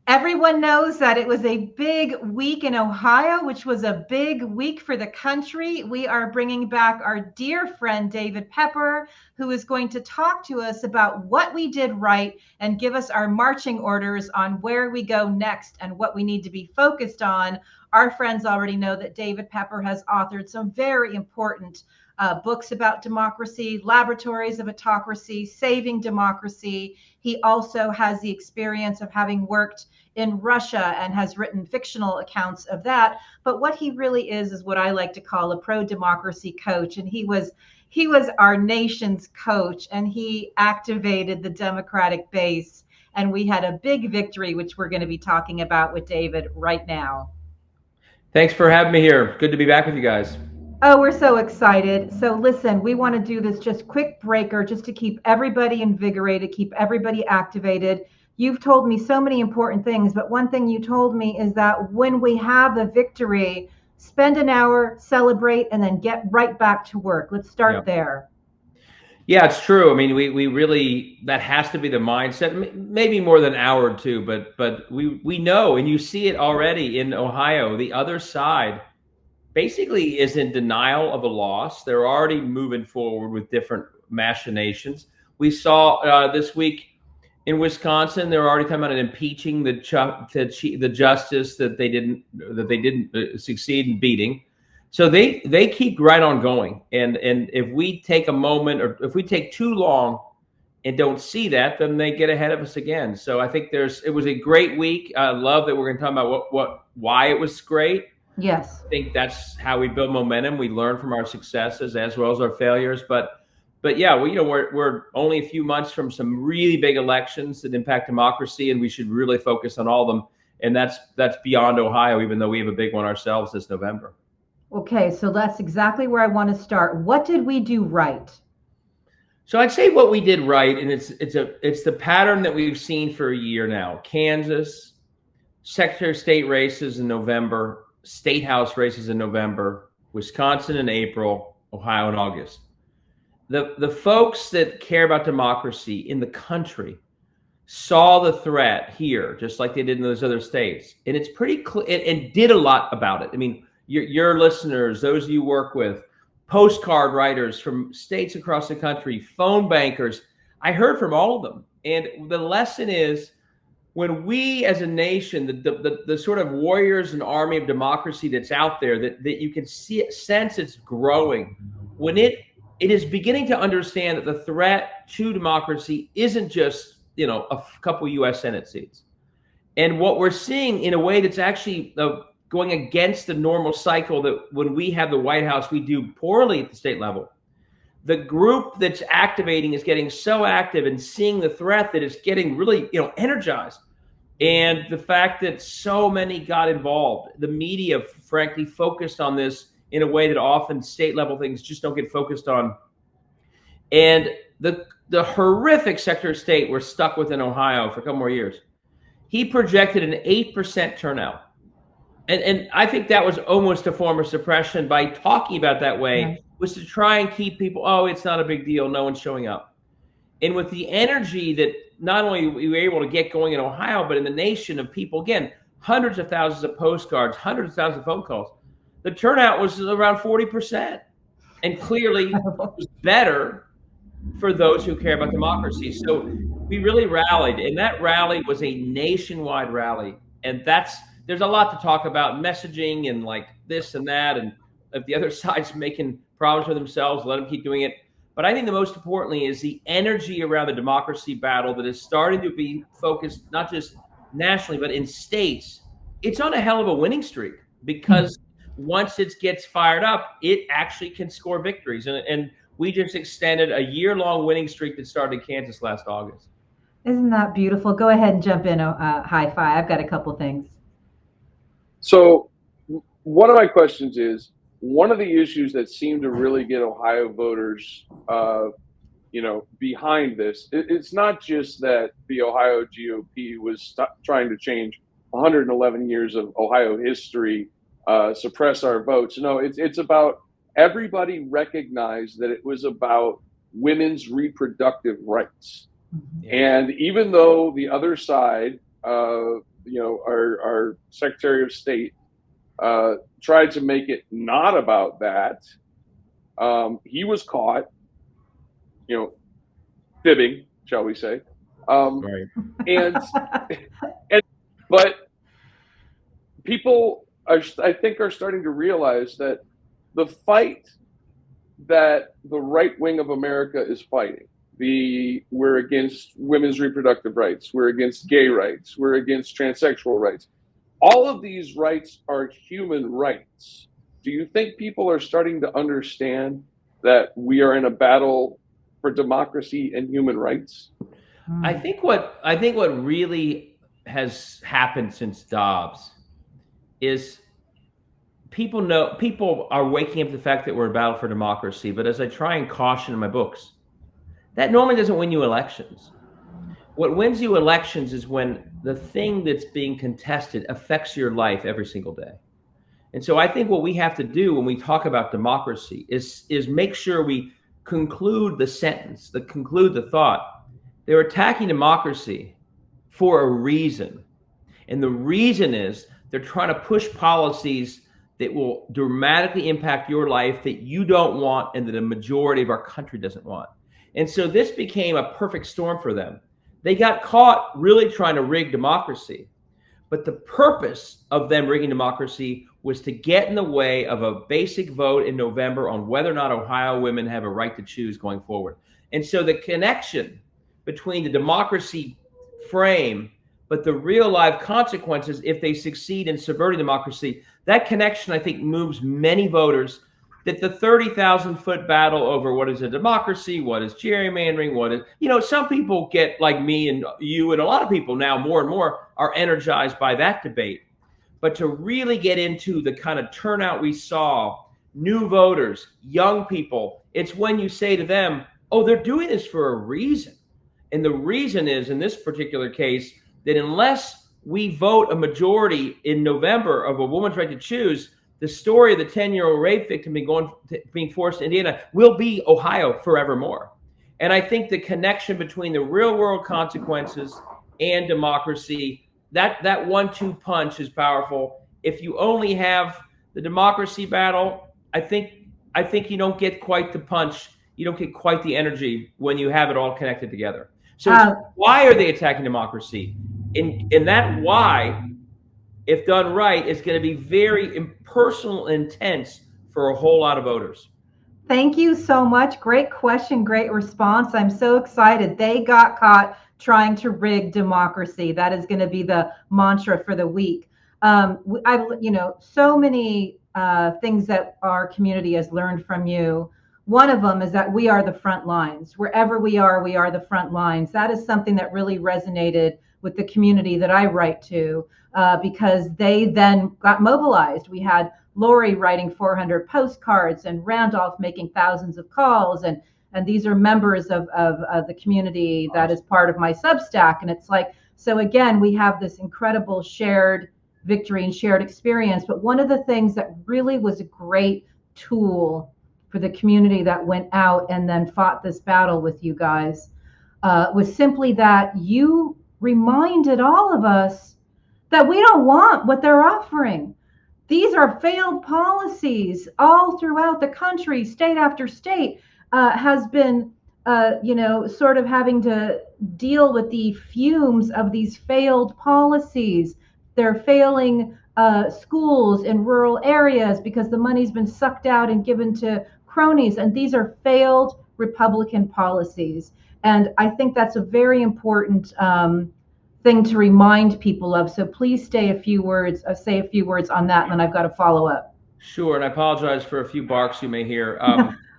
Everyone knows that it was a big week in Ohio, which was a big week for the country. We are bringing back our dear friend, David Pepper, who is going to talk to us about what we did right and give us our marching orders on where we go next and what we need to be focused on. Our friends already know that David Pepper has authored some very important books about democracy, Laboratories of Autocracy, Saving Democracy. He also has the experience of having worked in Russia and has written fictional accounts of that. But what he really is what I like to call a pro-democracy coach. And he was our nation's coach, and he activated the Democratic base. And we had a big victory, which we're going to be talking about with David right now. Thanks for having me here. Good to be back with you guys. Oh, we're so excited. So listen, we want to do this just quick breaker just to keep everybody invigorated, keep everybody activated. You've told me so many important things, but one thing you told me is that when we have the victory, spend an hour, celebrate, and then get right back to work. Let's start there. Yeah, it's true. I mean, we really, that has to be the mindset, maybe more than an hour or two, but we know, and you see it already in Ohio, the other side basically is in denial of a loss. They're already moving forward with different machinations. We saw this week in Wisconsin, they're already talking about impeaching the justice that they didn't succeed in beating. So they keep right on going. And if we take a moment, or if we take too long and don't see that, then they get ahead of us again. So I think it was a great week. I love that we're going to talk about why it was great. Yes. I think that's how we build momentum. We learn from our successes as well as our failures. But yeah, we're only a few months from some really big elections that impact democracy, and we should really focus on all of them. And that's beyond Ohio, even though we have a big one ourselves this November. Okay, so that's exactly where I want to start. What did we do right? So I'd say what we did right, and it's the pattern that we've seen for a year now. Kansas, Secretary of State races in November, State House races in November, Wisconsin in April, Ohio in August. The folks that care about democracy in the country saw the threat here, just like they did in those other states. And it's pretty clear, and did a lot about it. I mean, your listeners, those you work with, postcard writers from states across the country, phone bankers, I heard from all of them. And the lesson is, when we as a nation, the sort of warriors and army of democracy that's out there, that you can sense it's growing, when it is beginning to understand that the threat to democracy isn't just, a couple U.S. Senate seats. And what we're seeing in a way that's actually going against the normal cycle, that when we have the White House, we do poorly at the state level. The group that's activating is getting so active and seeing the threat that it's getting really, energized. And the fact that so many got involved, the media, frankly, focused on this in a way that often state level things just don't get focused on. And the horrific Secretary of State we're stuck with in Ohio for a couple more years, he projected an 8% turnout. And I think that was almost a form of suppression by talking about that way, right, was to try and keep people, it's not a big deal, no one's showing up. And with the energy that not only we were able to get going in Ohio, but in the nation of people, again, hundreds of thousands of postcards, hundreds of thousands of phone calls, the turnout was around 40%. And clearly it was better for those who care about democracy. So we really rallied, and that rally was a nationwide rally. And there's a lot to talk about, messaging and like this and that. And if the other side's making problems for themselves, let them keep doing it. But I think the most importantly is the energy around the democracy battle that is starting to be focused, not just nationally, but in states. It's on a hell of a winning streak, because once it gets fired up, it actually can score victories. And we just extended a year-long winning streak that started in Kansas last August. Isn't that beautiful? Go ahead and jump in, Hi-Fi. I've got a couple things. So one of my questions is, one of the issues that seemed to really get Ohio voters, behind this, it's not just that the Ohio GOP was trying to change 111 years of Ohio history, suppress our votes. No, it's about everybody recognized that it was about women's reproductive rights. Yeah. And even though the other side, our Secretary of State tried to make it not about that, he was caught, fibbing, shall we say. Right. But people, I think, are starting to realize that the fight that the right wing of America is fighting, we're against women's reproductive rights, we're against gay rights, we're against transsexual rights. All of these rights are human rights. Do you think people are starting to understand that we are in a battle for democracy and human rights? I think what really has happened since Dobbs is people are waking up to the fact that we're in a battle for democracy. But as I try and caution in my books, that normally doesn't win you elections. What wins you elections is when the thing that's being contested affects your life every single day. And so I think what we have to do when we talk about democracy is make sure we conclude the sentence, conclude the thought. They're attacking democracy for a reason. And the reason is they're trying to push policies that will dramatically impact your life that you don't want and that a majority of our country doesn't want. And so this became a perfect storm for them. They got caught really trying to rig democracy. But the purpose of them rigging democracy was to get in the way of a basic vote in November on whether or not Ohio women have a right to choose going forward. And so the connection between the democracy frame, but the real life consequences if they succeed in subverting democracy, that connection, I think, moves many voters. That the 30,000-foot battle over what is a democracy, what is gerrymandering, what is, some people get, like me and you and a lot of people now more and more are energized by that debate. But to really get into the kind of turnout we saw, new voters, young people, it's when you say to them, oh, they're doing this for a reason. And the reason is, in this particular case, that unless we vote a majority in November of a woman's right to choose, the story of the 10-year-old rape victim being forced to Indiana will be Ohio forevermore. And I think the connection between the real world consequences and democracy, that 1-2 punch is powerful. If you only have the democracy battle, I think you don't get quite the punch. You don't get quite the energy when you have it all connected together. So why are they attacking democracy? And that why, if done right, is going to be very impersonal and intense for a whole lot of voters. Thank you so much. Great question, great response. I'm so excited. They got caught trying to rig democracy. That is going to be the mantra for the week. So many things that our community has learned from you. One of them is that we are the front lines. Wherever we are the front lines. That is something that really resonated with the community that I write to, because they then got mobilized. We had Lori writing 400 postcards and Randolph making thousands of calls. And these are members of the community that is part of my Substack. And it's like, so again, we have this incredible shared victory and shared experience. But one of the things that really was a great tool for the community that went out and then fought this battle with you guys was simply that you reminded all of us that we don't want what they're offering. These are failed policies all throughout the country. State after state has been, sort of having to deal with the fumes of these failed policies. They're failing schools in rural areas because the money's been sucked out and given to cronies. And these are failed Republican policies. And I think that's a very important thing to remind people of. So please say a few words on that, and then I've got a follow up. Sure, and I apologize for a few barks you may hear.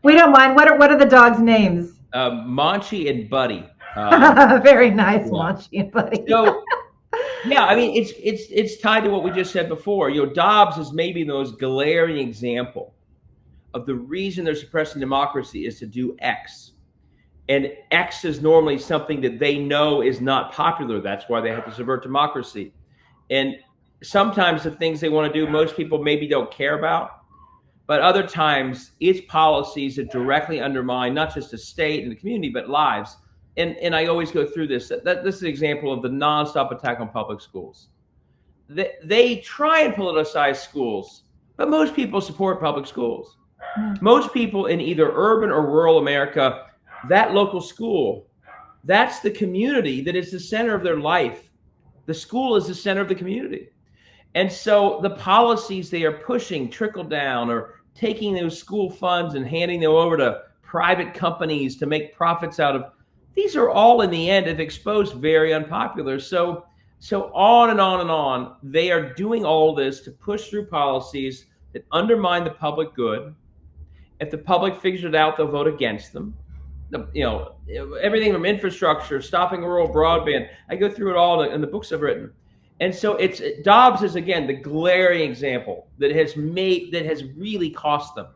We don't mind. What are the dogs' names? Monchi and Buddy. Very nice, yeah. Monchi and Buddy. So, yeah, I mean, it's tied to what we just said before. Dobbs is maybe the most glaring example of the reason they're suppressing democracy is to do X. And X is normally something that they know is not popular. That's why they have to subvert democracy. And sometimes the things they want to do, most people maybe don't care about. but other times it's policies that directly undermine not just the state and the community, but lives. And I always go through this. This is an example of the nonstop attack on public schools. They try and politicize schools, but most people support public schools. Most people in either urban or rural America, that local school, that's the community that is the center of their life. The school is the center of the community. And so the policies they are pushing trickle down, or taking those school funds and handing them over to private companies to make profits out of, these are all in the end, if exposed, very unpopular. So on and on and on, they are doing all this to push through policies that undermine the public good. If the public figures it out, they'll vote against them. Everything from infrastructure, stopping rural broadband. I go through it all in the books I've written. And so Dobbs is, again, the glaring example that has really cost them.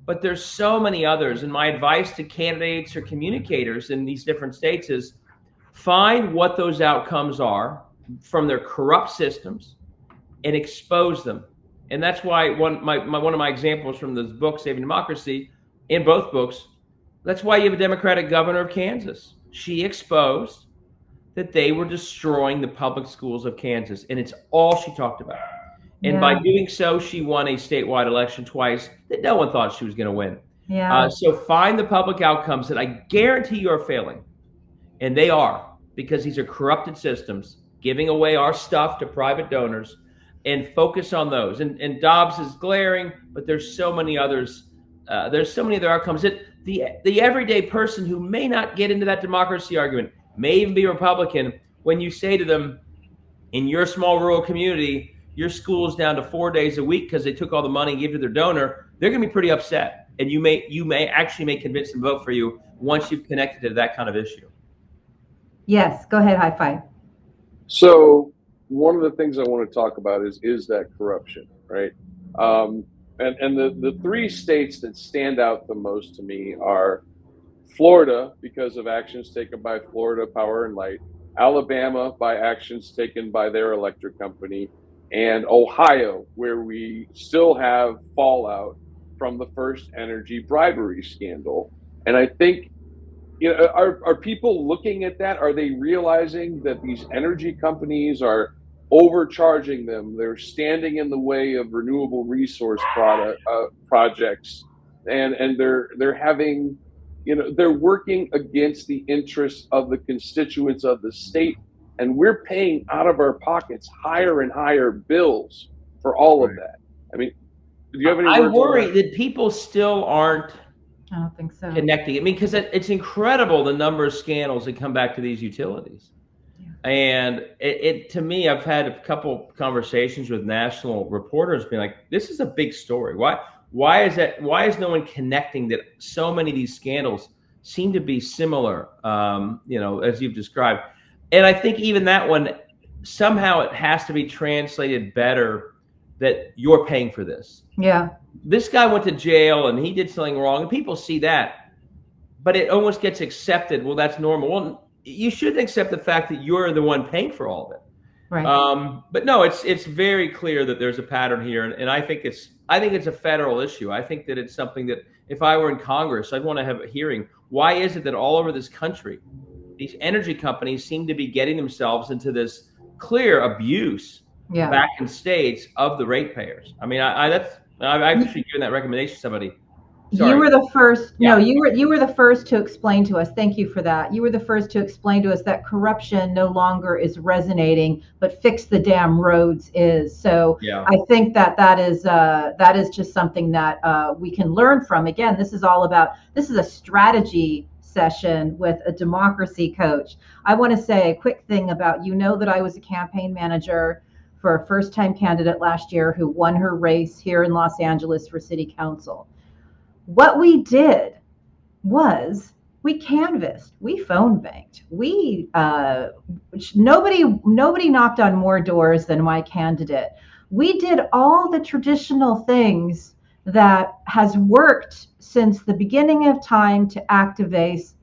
But there's so many others. And my advice to candidates or communicators in these different states is find what those outcomes are from their corrupt systems and expose them. And that's why one of my examples from this book, Saving Democracy, in both books, that's why you have a Democratic governor of Kansas. She exposed that they were destroying the public schools of Kansas, and it's all she talked about. And by doing so, she won a statewide election twice that no one thought she was going to win. Yeah. So find the public outcomes that I guarantee you are failing, and they are, because these are corrupted systems giving away our stuff to private donors, and focus on those. And Dobbs is glaring, but there's so many others. There's so many other outcomes that the everyday person who may not get into that democracy argument, may even be Republican, when you say to them, in your small rural community, your school's down to 4 days a week because they took all the money and gave it to their donor, they're going to be pretty upset. And you may actually convince them to vote for you once you've connected to that kind of issue. Yes, go ahead, High Five. So one of the things I want to talk about is that corruption, right? And the three states that stand out the most to me are Florida, because of actions taken by Florida Power and Light, Alabama by actions taken by their electric company, and Ohio, where we still have fallout from the First Energy bribery scandal. And I think, are people looking at that? Are they realizing that these energy companies are overcharging them? They're standing in the way of renewable resource projects, and they're having, they're working against the interests of the constituents of the state, and we're paying out of our pockets higher and higher bills for all of that. I mean, do you have any? I worry that people still aren't. I don't think so. Connecting. I mean, because it's incredible the number of scandals that come back to these utilities. Yeah. And it to me, I've had a couple conversations with national reporters being like, this is a big story. Why is that? Why is no one connecting that so many of these scandals seem to be similar, as you've described? And I think even that one, somehow it has to be translated better that you're paying for this. Yeah. This guy went to jail and he did something wrong, and people see that, but it almost gets accepted. Well, that's normal. Well, you shouldn't accept the fact that you're the one paying for all of it. Right. But no, it's very clear that there's a pattern here, and I think it's a federal issue. I think that it's something that if I were in Congress, I'd want to have a hearing. Why is it that all over this country, these energy companies seem to be getting themselves into this clear abuse back in states of the ratepayers? I mean, I've actually given that recommendation to somebody. Sorry. You were the first. Yeah. No, you were the first to explain to us. Thank you for that. You were the first to explain to us that corruption no longer is resonating, but fix the damn roads is. So yeah. I think that is just something that we can learn from. Again, this is a strategy session with a democracy coach. I want to say a quick thing about, that I was a campaign manager for a first-time candidate last year who won her race here in Los Angeles for city council. What we did was we canvassed, we phone banked, nobody knocked on more doors than my candidate. We did all the traditional things that has worked since the beginning of time to activate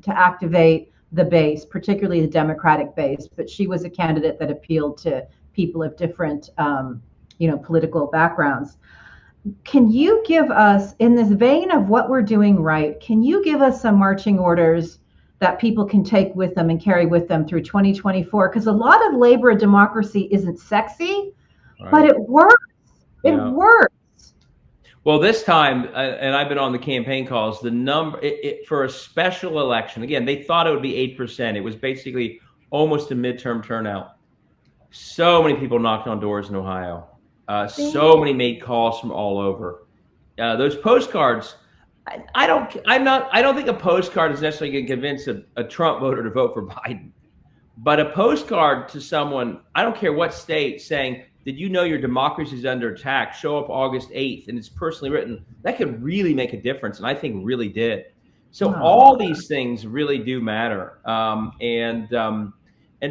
the base, particularly the Democratic base. But she was a candidate that appealed to people of different, political backgrounds. Can you give us, in this vein of what we're doing right, can you give us some marching orders that people can take with them and carry with them through 2024? Because a lot of labor and democracy isn't sexy, but Right. it works. It Yeah. works. Well, this time, and I've been on the campaign calls, the number for a special election, again, they thought it would be 8%. It was basically almost a midterm turnout. So many people knocked on doors in Ohio. So many made calls from all over. Those postcards, I don't think a postcard is necessarily going to convince a Trump voter to vote for Biden. But a postcard to someone, I don't care what state, saying, did you know your democracy is under attack? Show up August 8th, and it's personally written. That could really make a difference, and I think really did. So all these things really do matter, and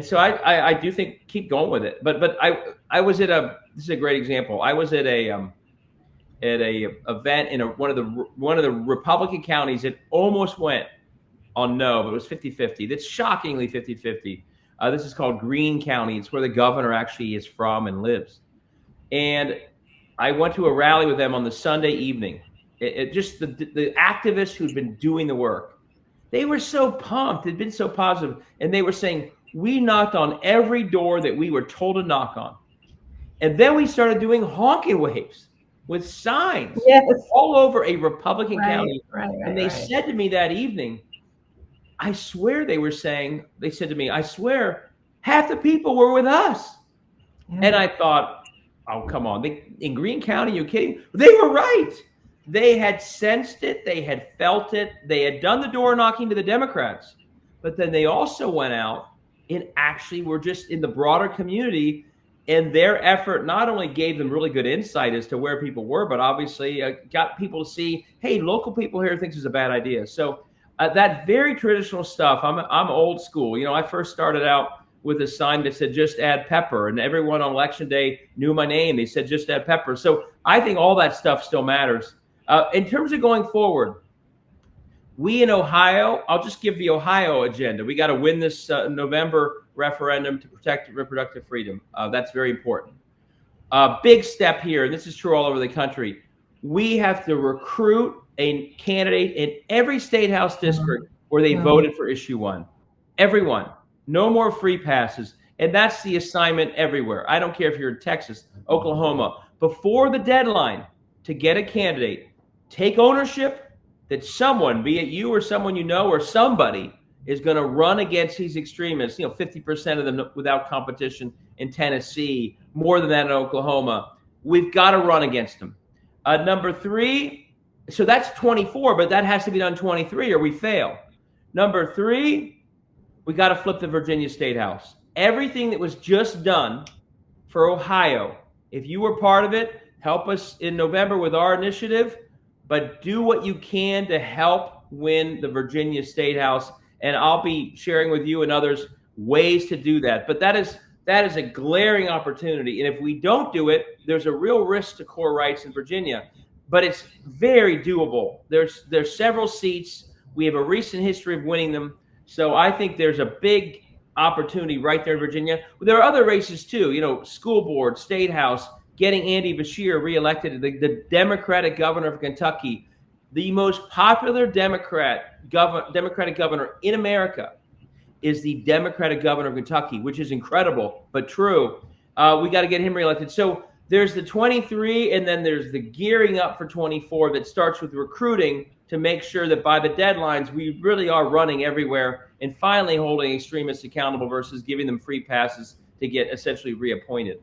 so I do think keep going with it. But I was at this is a great example. I was at a event in one of the Republican counties. It almost went on no, but it was 50-50. That's shockingly 50-50. This is called Greene County. It's where the governor actually is from and lives. And I went to a rally with them on the Sunday evening. Just the activists who'd been doing the work, they were so pumped. They'd been so positive. And they were saying, we knocked on every door that we were told to knock on. And then we started doing honking waves with signs all over a Republican county. And they said to me that evening, I swear they said to me, I swear half the people were with us. Yeah. And I thought, oh, come on. In Greene County, you're kidding? They were right. They had sensed it. They had felt it. They had done the door knocking to the Democrats. But then they also went out and actually were just in the broader community. And their effort not only gave them really good insight as to where people were, but obviously got people to see, hey, local people here think this is a bad idea. So that very traditional stuff, I'm old school. You know, I first started out with a sign that said, just add pepper. And everyone on election day knew my name. They said, just add pepper. So I think all that stuff still matters. In terms of going forward, we in Ohio, I'll just give the Ohio agenda. We got to win this November referendum to protect reproductive freedom. That's very important. Big step here, and this is true all over the country. We have to recruit a candidate in every state house district where they voted for issue 1. Everyone. No more free passes. And that's the assignment everywhere. I don't care if you're in Texas, Oklahoma. Before the deadline to get a candidate, take ownership that someone, be it you or someone you know or somebody, is going to run against these extremists. 50% of them without competition in Tennessee, more than that in Oklahoma. We've got to run against them. Number 3, so that's 24, but that has to be done 23 or we fail. Number 3, we got to flip the Virginia State House. Everything that was just done for Ohio, if you were part of it, help us in November with our initiative, but do what you can to help win the Virginia State House. And I'll be sharing with you and others ways to do that. But that is a glaring opportunity. And if we don't do it, there's a real risk to core rights in Virginia. But it's very doable. There's several seats. We have a recent history of winning them. So I think there's a big opportunity right there in Virginia. There are other races too, school board, state house, getting Andy Beshear reelected, the Democratic governor of Kentucky, the most popular Democratic governor in America is the Democratic governor of Kentucky, which is incredible, but true. We got to get him reelected. So there's the 23, and then there's the gearing up for 24 that starts with recruiting to make sure that by the deadlines, we really are running everywhere and finally holding extremists accountable versus giving them free passes to get essentially reappointed.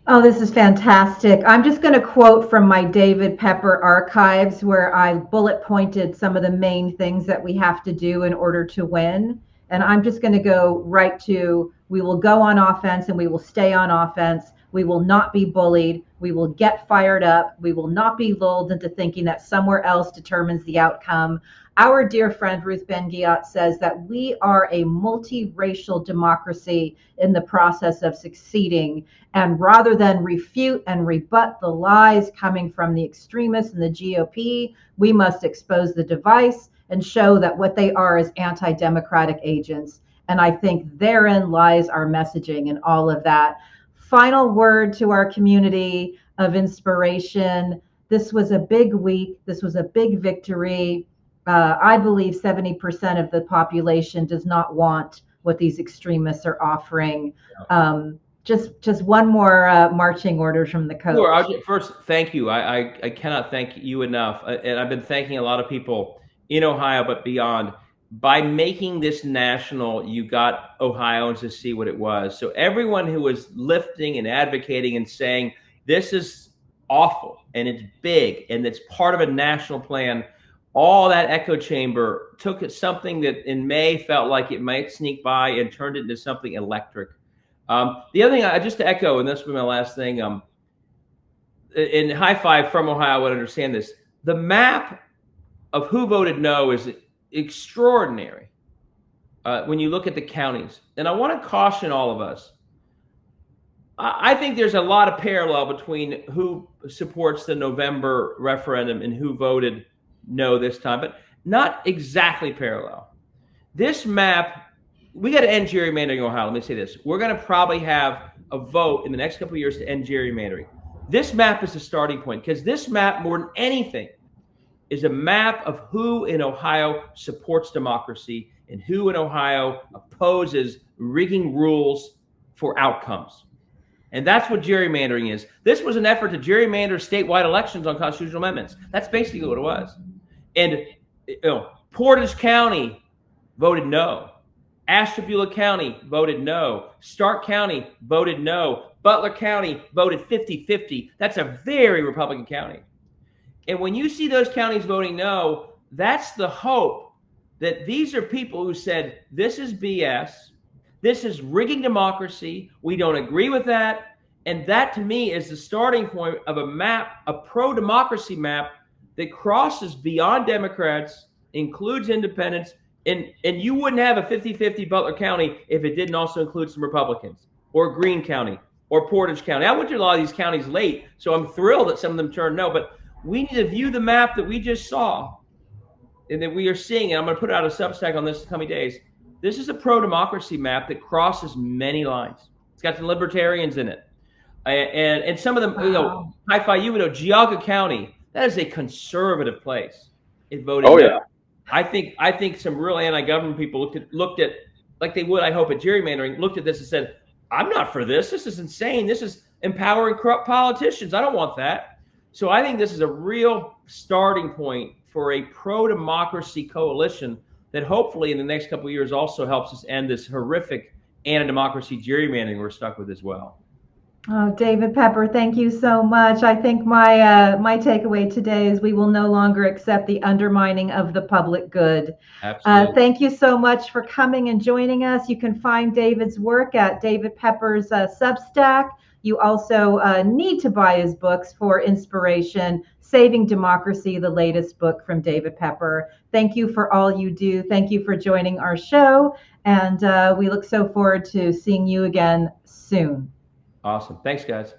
Oh, this is fantastic. I'm just going to quote from my David Pepper archives where I bullet pointed some of the main things that we have to do in order to win. And I'm just going to go right to, we will go on offense and we will stay on offense. We will not be bullied. We will get fired up. We will not be lulled into thinking that somewhere else determines the outcome. Our dear friend Ruth Ben-Ghiat says that we are a multiracial democracy in the process of succeeding. And rather than refute and rebut the lies coming from the extremists and the GOP, we must expose the device and show that what they are is anti-democratic agents. And I think therein lies our messaging and all of that. Final word to our community of inspiration. this was a big week. This was a big victory. I believe 70% of the population does not want what these extremists are offering. Just one more marching orders from the coach. Sure. First, thank you. I cannot thank you enough. And I've been thanking a lot of people in Ohio, but beyond. By making this national, you got Ohioans to see what it was. So everyone who was lifting and advocating and saying, this is awful and it's big and it's part of a national plan, all that echo chamber took it something that in May felt like it might sneak by and turned it into something electric. The other thing, just to echo, and this will be my last thing, in high five from Ohio would understand this. The map of who voted no is extraordinary when you look at the counties. And I want to caution all of us. I think there's a lot of parallel between who supports the November referendum and who voted no this time, but not exactly parallel. This map, we got to end gerrymandering in Ohio. Let me say this. We're going to probably have a vote in the next couple of years to end gerrymandering. This map is the starting point, because this map, more than anything, is a map of who in Ohio supports democracy and who in Ohio opposes rigging rules for outcomes. And that's what gerrymandering is. This was an effort to gerrymander statewide elections on constitutional amendments. That's basically what it was. And Portage County voted no. Ashtabula County voted no. Stark County voted no. Butler County voted 50-50. That's a very Republican county. And when you see those counties voting no, that's the hope that these are people who said, this is BS. This is rigging democracy. We don't agree with that. And that, to me, is the starting point of a map, a pro-democracy map that crosses beyond Democrats, includes independents, and you wouldn't have a 50-50 Butler County if it didn't also include some Republicans, or Greene County, or Portage County. I went to a lot of these counties late, so I'm thrilled that some of them turned no, but we need to view the map that we just saw and that we are seeing, and I'm going to put out a Substack on this in the coming days. This is a pro-democracy map that crosses many lines. It's got the libertarians in it. And some of them, Wow. high-five, Geauga County, that is a conservative place. It voted Oh, no. yeah. I think some real anti-government people looked at, like they would, I hope, at gerrymandering, looked at this and said, I'm not for this. This is insane. This is empowering corrupt politicians. I don't want that. So I think this is a real starting point for a pro-democracy coalition that hopefully in the next couple of years also helps us end this horrific anti-democracy gerrymandering we're stuck with as well. Oh, David Pepper, thank you so much. I think my takeaway today is we will no longer accept the undermining of the public good. Absolutely. Thank you so much for coming and joining us. You can find David's work at David Pepper's Substack. You also need to buy his books for inspiration. Saving Democracy, the latest book from David Pepper. Thank you for all you do. Thank you for joining our show. And we look so forward to seeing you again soon. Awesome. Thanks, guys.